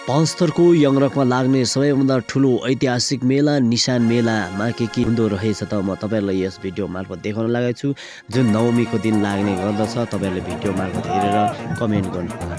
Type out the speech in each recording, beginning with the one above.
पाँचथरको यङरकमा लाग्ने सबैभन्दा ठुलो ऐतिहासिक मेला निशान मेलामा के हुँदो रहेछ त म तपाईहरुलाई यस भिडियो मार्फत देखाउन लागेको छु, जुन नवमीको दिन लाग्ने गर्दछ। तपाईहरुले भिडियो मार्फत हेरेर कमेन्ट गर्नुहोला।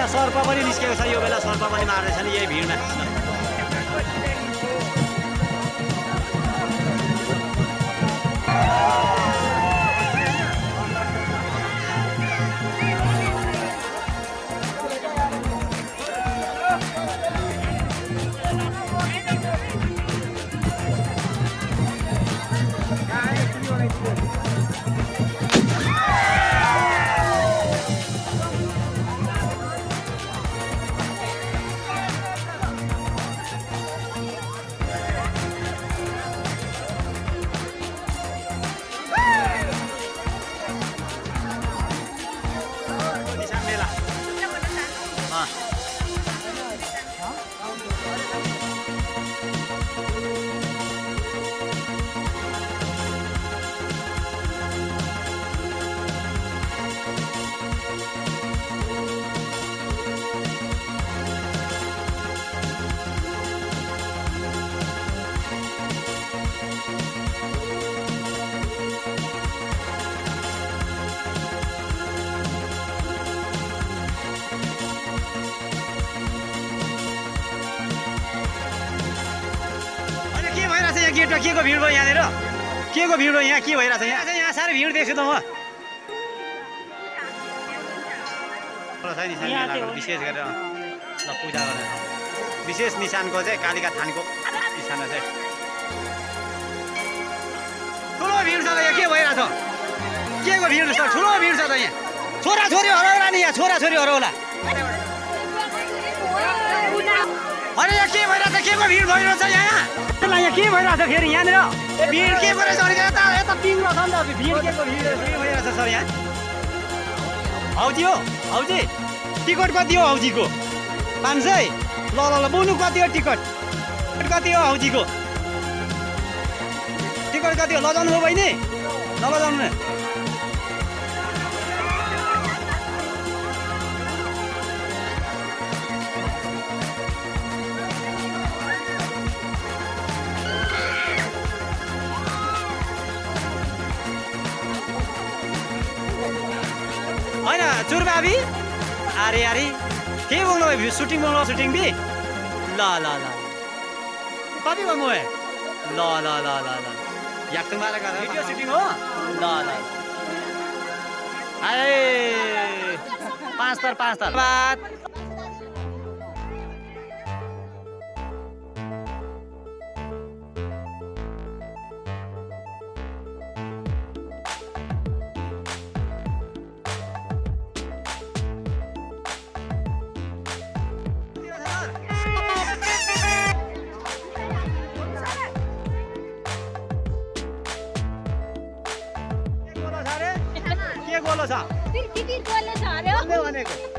सर्पा पनि निस्केको छ यो बेला, सर्पा पनि मार्दैछ नि यही भिडमा। गेटमा के को भिड भयो यहाँनिर? के को भिड भयो यहाँ? के भइरहेछ यहाँ? यहाँ साह्रै भिड देख्छु त म। विशेष गरेर ल पूजा गरेर विशेष निशानको चाहिँ कालिका थानको निशानमा चाहिँ ठुलो भिड छ त यहाँ। के भइरहेछ? के को भिड छ? ठुलो भिड छ त यहाँ। छोराछोरी हराउला नि यहाँ, छोराछोरी हराउला। अरे यहाँ के भइरहेछ? के को भिड भइरहेछ यहाँ? यहाँ के भइरहेछ फेरि यहाँनिर? भिड के को रहेछ? यता पिङ्गो छ नि त। भिड के को भिड के भइरहेछ सर यहाँ? हौजी हो, हौजी टिकट कति हो हौजीको? 500? ल ल ल बोल्नु कति हो टिकट? कति हो हौजीको टिकट? कति हो? लजाउनु हो बहिनी? नलजाउनु न। होइन चुरबाबी अरे अरे के बोल्नु भयो? सुटिङ बोल्नु? सुटिङ बि ल ल ल कति भन्नु भयो? ल ल ल ल ल याक्तुङ मारा गरेर भिडियो सुटिङ हो? ल ल ए 5 तर बात। के गोलो छ? किटी गोलो छ अरे हो भनेको